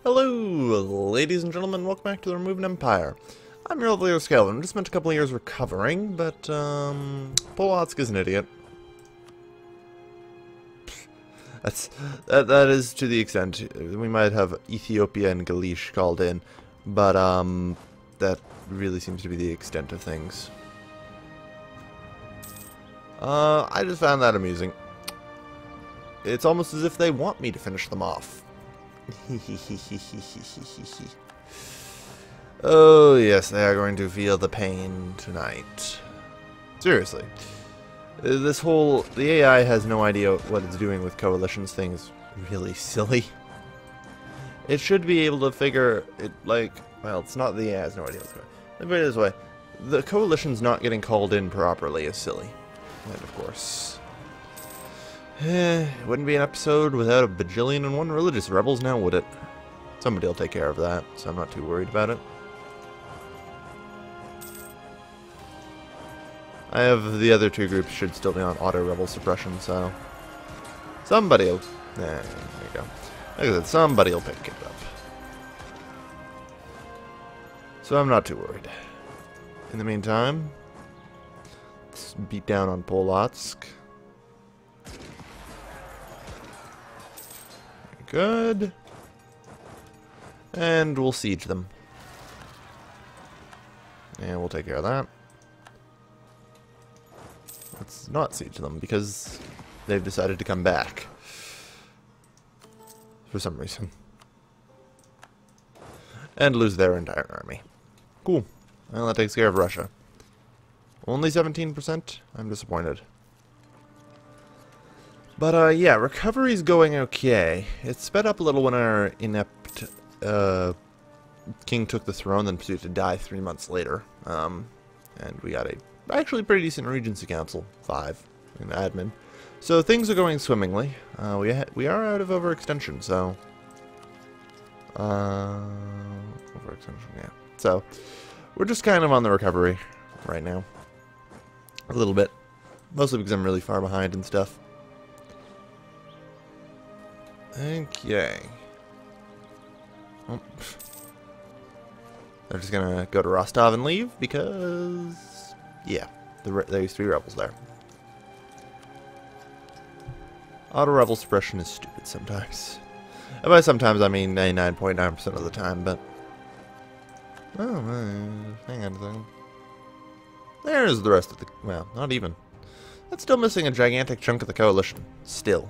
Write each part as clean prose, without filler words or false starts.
Hello, ladies and gentlemen, welcome back to the Romuvan Empire. I'm your lovely Scale. I just spent a couple of years recovering, but, Polotsk is an idiot. That is to the extent. We might have Ethiopia and Galish called in, but, that really seems to be the extent of things. I just found that amusing. It's almost as if they want me to finish them off. Oh yes, they are going to feel the pain tonight. Seriously. The AI has no idea what it's doing with coalitions thing is really silly. It should be able to figure it, like, well, it's not the AI has no idea what's going on. Let me put it this way. The coalition's not getting called in properly is silly. And of course... it wouldn't be an episode without a bajillion and one religious rebels now, would it? Somebody will take care of that, so I'm not too worried about it. I have the other two groups should still be on auto-rebel suppression, so... somebody'll... there you go. Like I said, somebody will pick it up. So I'm not too worried. In the meantime, let's beat down on Polotsk. Good. And we'll siege them. And we'll take care of that. Let's not siege them because they've decided to come back. For some reason. And lose their entire army. Cool. Well, that takes care of Russia. Only 17%? I'm disappointed. But, yeah, recovery's going okay. It sped up a little when our inept king took the throne, then proceeded to die 3 months later. And we got a actually pretty decent Regency Council, 5, in admin. So things are going swimmingly. We are out of overextension, so... overextension, yeah. So, we're just kind of on the recovery right now. A little bit. Mostly because I'm really far behind and stuff. Okay. Oh. They're just gonna go to Rostov and leave because, yeah, there's 3 rebels there. Auto-rebel suppression is stupid sometimes. And by sometimes I mean 99.9% of the time, but... oh, hang on a second. There's the rest of the... well, not even. That's still missing a gigantic chunk of the coalition. Still.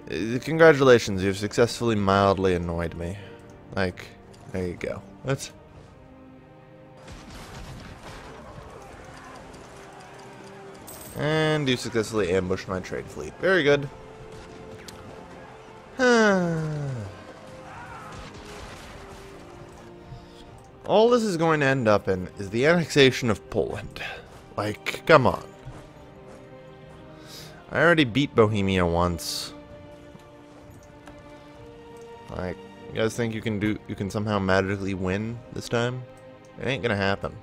Congratulations, you've successfully mildly annoyed me. Like, there you go. That's... and you successfully ambushed my trade fleet. Very good. All this is going to end up in is the annexation of Poland. Like, come on. I already beat Bohemia once. Like, you guys think you can somehow magically win this time? It ain't gonna happen.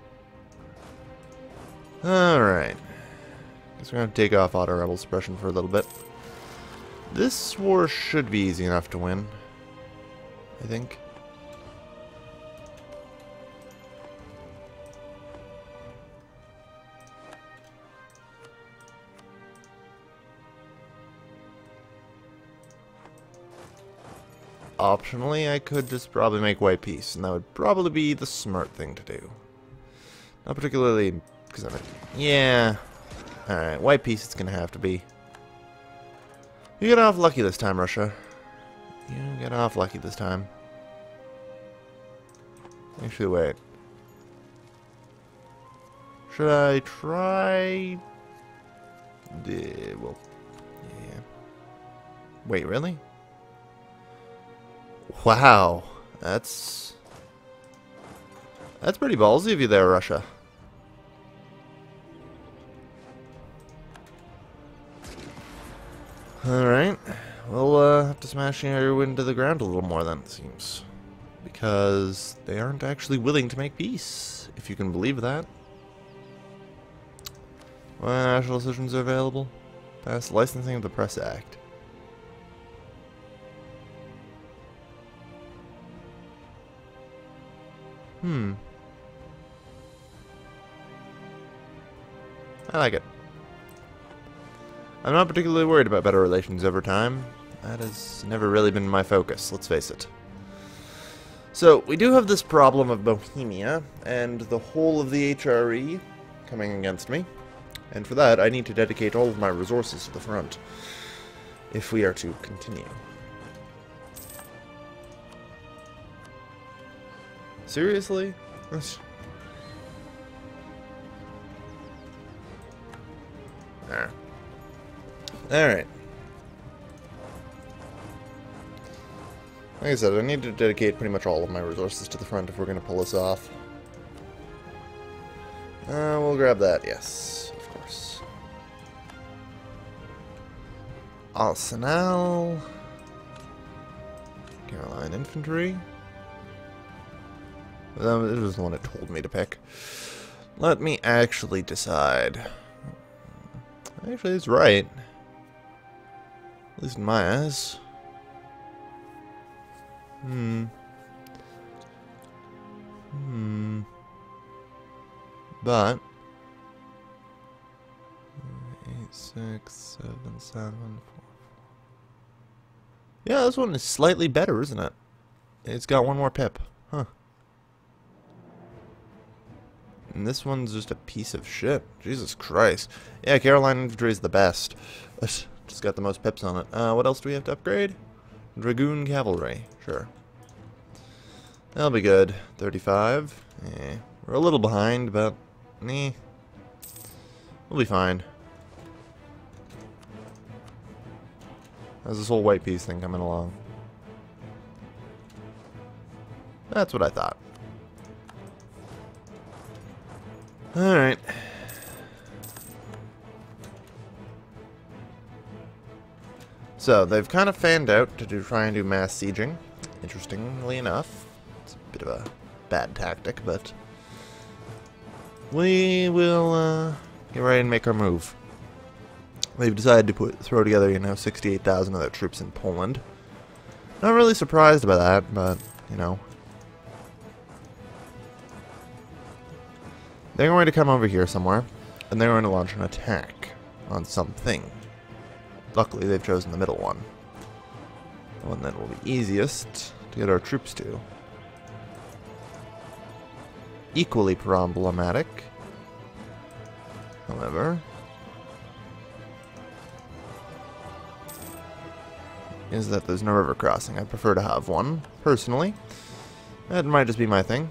Alright. Guess we're gonna take off auto-rebel suppression for a little bit. This war should be easy enough to win, I think. Optionally, I could just probably make white peace, and that would probably be the smart thing to do. Not particularly, because I mean, yeah. Alright, white peace it's gonna have to be. You get off lucky this time, Russia. You get off lucky this time. Actually, wait. Should I try... well, yeah. Wait, really? Wow, that's pretty ballsy of you there, Russia. Alright, we'll have to smash you into the ground a little more then, it seems. Because they aren't actually willing to make peace, if you can believe that. What national decisions are available? Pass licensing of the Press Act. I like it. I'm not particularly worried about better relations over time. That has never really been my focus, let's face it. So, we do have this problem of Bohemia, and the whole of the HRE coming against me. And for that, I need to dedicate all of my resources to the front, if we are to continue. Seriously? There. Alright. Like I said, I need to dedicate pretty much all of my resources to the front if we're going to pull this off. We'll grab that, yes, of course. Arsenal. Caroline Infantry. It was the one it told me to pick. Let me actually decide. Actually, it's right. At least in my eyes. But 8, 6, 7, 7, 4. Yeah, this one is slightly better, isn't it? It's got one more pip. Huh. And this one's just a piece of shit. Jesus Christ. Yeah, Caroline Infantry is the best. Just got the most pips on it. What else do we have to upgrade? Dragoon Cavalry. Sure. That'll be good. 35. Yeah. We're a little behind, but we'll be fine. How's this whole white piece thing coming along? That's what I thought. Alright. So, they've kind of fanned out to try and do mass sieging. Interestingly enough. It's a bit of a bad tactic, but we will get ready and make our move. They've decided to throw together, 68,000 of their troops in Poland. Not really surprised by that, but, they're going to come over here somewhere, and they're going to launch an attack on something. Luckily, they've chosen the middle one. The one that will be easiest to get our troops to. Equally problematic, however, is that there's no river crossing. I prefer to have one, personally. That might just be my thing.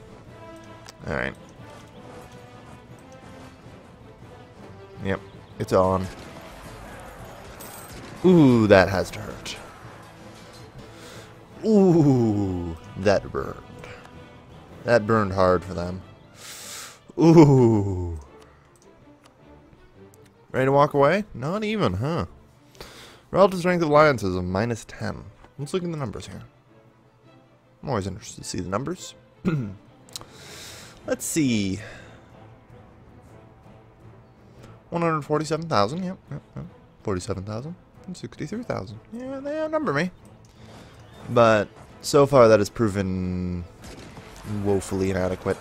Alright. Yep, it's on. Ooh, that has to hurt. Ooh, that burned. That burned hard for them. Ooh. Ready to walk away? Not even, huh? Relative strength of alliances of -10. Let's look at the numbers here. I'm always interested to see the numbers. Let's see. 147,000, yep. 47,000. And 63,000. Yeah, they outnumber me. But so far that has proven woefully inadequate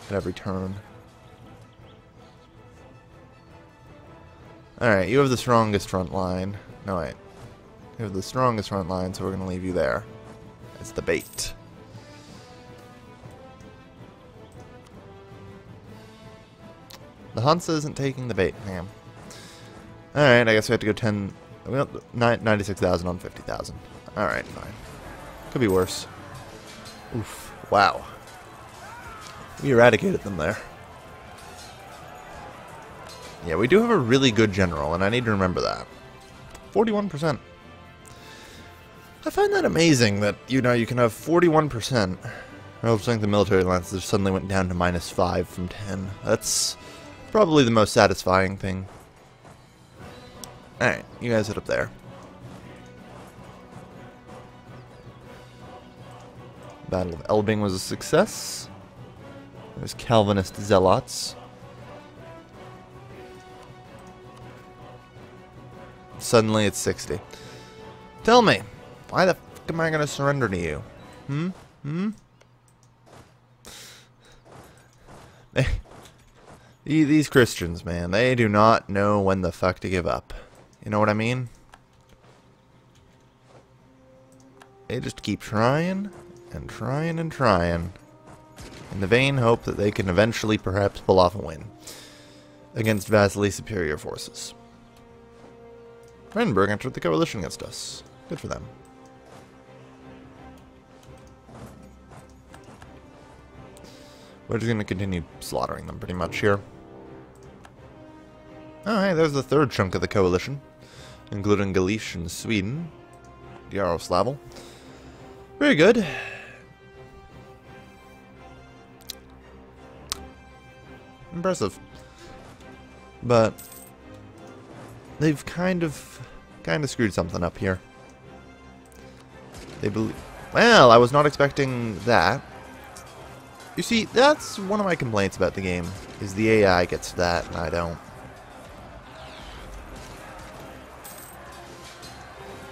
at every turn. Alright, you have the strongest front line. No, wait. You have the strongest front line, so we're going to leave you there. It's the bait. The Hansa isn't taking the bait, damn. Alright, I guess we have to go 10... 96,000 on 50,000. Alright, fine. Could be worse. Oof. Wow. We eradicated them there. Yeah, we do have a really good general, and I need to remember that. 41%. I find that amazing that, you can have 41%. Relative strength of military alliances suddenly went down to -5 from 10. That's probably the most satisfying thing. Alright, you guys head up there. Battle of Elbing was a success. There's Calvinist zealots. Suddenly it's 60. Tell me, why the fuck am I going to surrender to you? These Christians, man, they do not know when the fuck to give up. You know what I mean? They just keep trying and trying and trying in the vain hope that they can eventually perhaps pull off a win against vastly superior forces. Brandenburg entered the coalition against us. Good for them. We're just going to continue slaughtering them pretty much here. Oh, hey, there's the third chunk of the coalition, including Galicia and Sweden. Yaroslavl. Very good. Impressive. But they've kind of screwed something up here. They believe. Well, I was not expecting that. You see, that's one of my complaints about the game, is the AI gets that and I don't.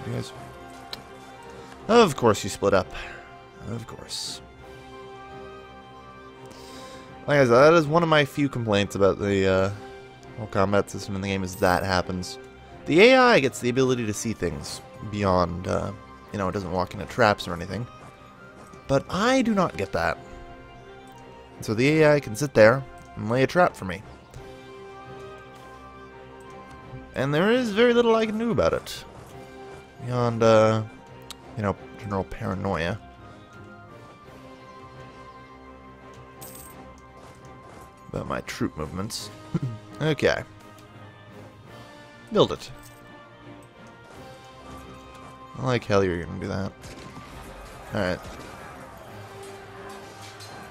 You guys. Of course you split up. Of course. Like I said, that is one of my few complaints about the whole combat system in the game, is that happens. The AI gets the ability to see things beyond, you know, it doesn't walk into traps or anything. But I do not get that. So the AI can sit there and lay a trap for me. And there is very little I can do about it. Beyond, you know, general paranoia. About my troop movements. Okay. Build it. I like hell you're gonna do that. Alright.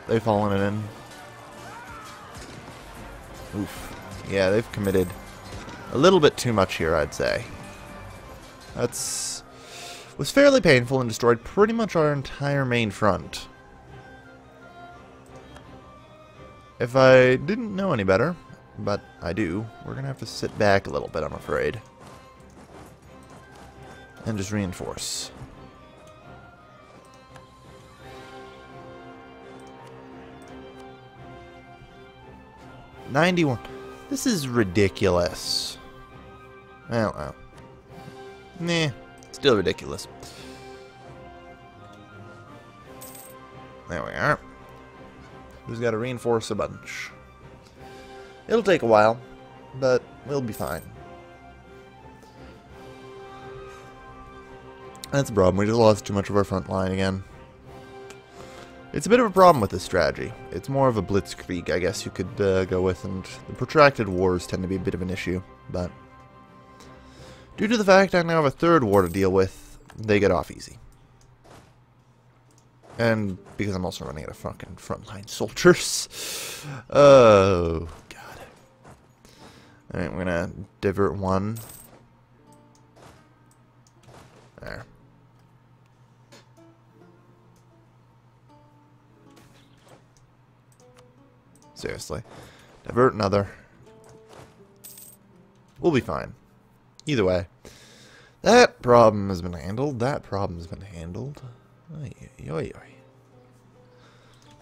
They've fallen it in. Oof. Yeah, they've committed a little bit too much here, I'd say. Was fairly painful and destroyed pretty much our entire main front. If I didn't know any better, but I do, we're gonna have to sit back a little bit, I'm afraid. And just reinforce. $91. This is ridiculous. Well. Nah. Still ridiculous. There we are. Just gotta reinforce a bunch. It'll take a while, but we'll be fine. That's the problem. We just lost too much of our front line again. It's a bit of a problem with this strategy. It's more of a blitzkrieg, I guess you could go with, and the protracted wars tend to be a bit of an issue, but due to the fact I now have a third war to deal with, they get off easy. And because I'm also running out of fucking frontline soldiers. Oh, God. Alright, we're gonna divert one. There. Seriously. Divert another. We'll be fine. Either way. That problem has been handled. That problem has been handled. Oy, oy, oy.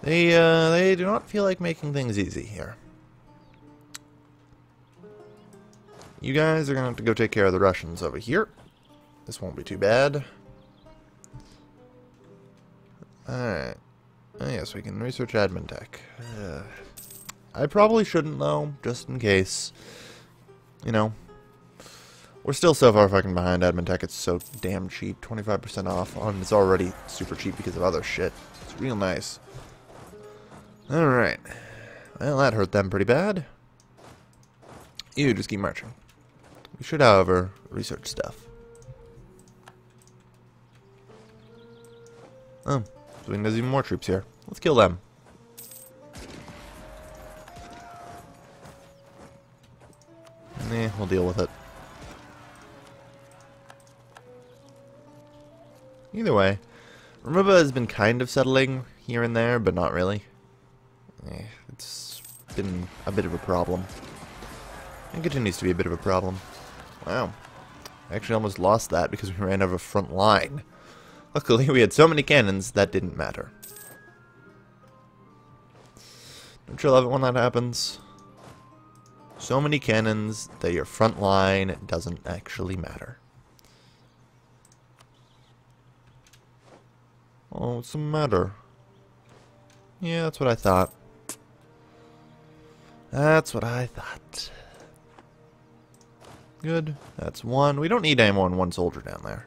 They do not feel like making things easy here. You guys are going to have to go take care of the Russians over here. This won't be too bad. Alright. Oh, yes, we can research admin tech. I probably shouldn't, though, just in case. You know. We're still so far fucking behind admin tech. It's so damn cheap. 25% off. It's already super cheap because of other shit. It's real nice. Alright. Well, that hurt them pretty bad. You just keep marching. We should, however, research stuff. Oh, so there's even more troops here. Let's kill them. Nah, we'll deal with it. Either way, Romuvan has been kind of settling here and there, but not really. It's been a bit of a problem. It continues to be a bit of a problem. Wow. I actually almost lost that because we ran out of a front line. Luckily, we had so many cannons that didn't matter. Don't you love it when that happens? So many cannons that your front line doesn't actually matter. Oh, what's the matter? Yeah, that's what I thought. That's what I thought. Good. That's one. We don't need any more than one soldier down there.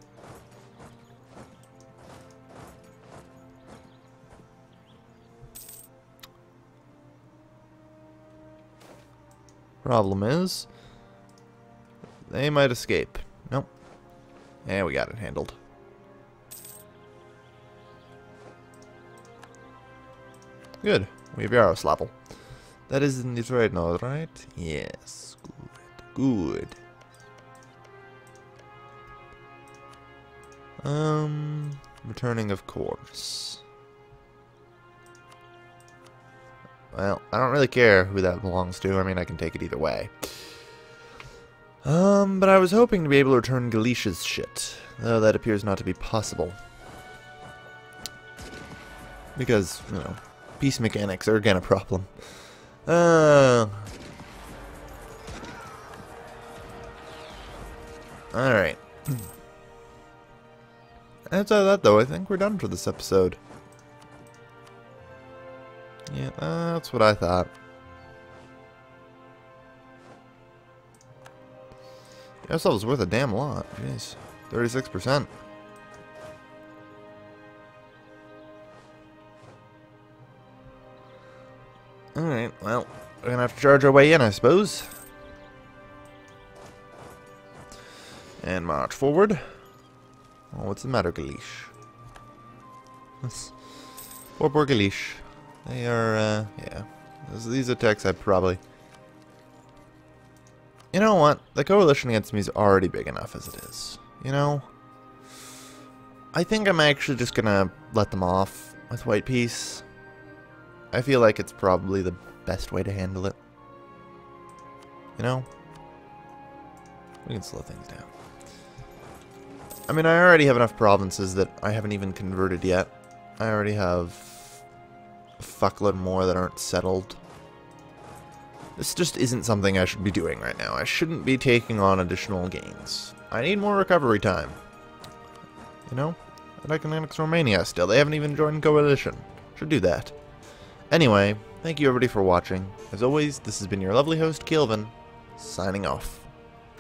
Problem is, they might escape. Nope. Yeah, we got it handled. Good. We have Yaroslavel. That is in Detroit now, right? Yes. Good. Good. Returning of course. Well, I don't really care who that belongs to. I mean, I can take it either way. But I was hoping to be able to return Galicia's shit, though that appears not to be possible. Because, you know, peace mechanics are again a problem. Alright. Outside of that, though, I think we're done for this episode. Yeah, that's what I thought. Yaroslavl's worth a damn lot. Jeez. 36%. Alright, well, we're gonna have to charge our way in, I suppose. And march forward. Oh, what's the matter, Galish? Poor Galish. They are, yeah. These attacks I probably... You know what? The coalition against me is already big enough as it is. You know? I think I'm actually just gonna let them off with White Peace. I feel like it's probably the best way to handle it. You know? We can slow things down. I mean, I already have enough provinces that I haven't even converted yet. I already have a fuckload more that aren't settled. This just isn't something I should be doing right now. I shouldn't be taking on additional gains. I need more recovery time. You know? And I can annex Romania still. They haven't even joined Coalition. Should do that. Anyway, thank you everybody for watching. As always, this has been your lovely host, Kilvin, signing off.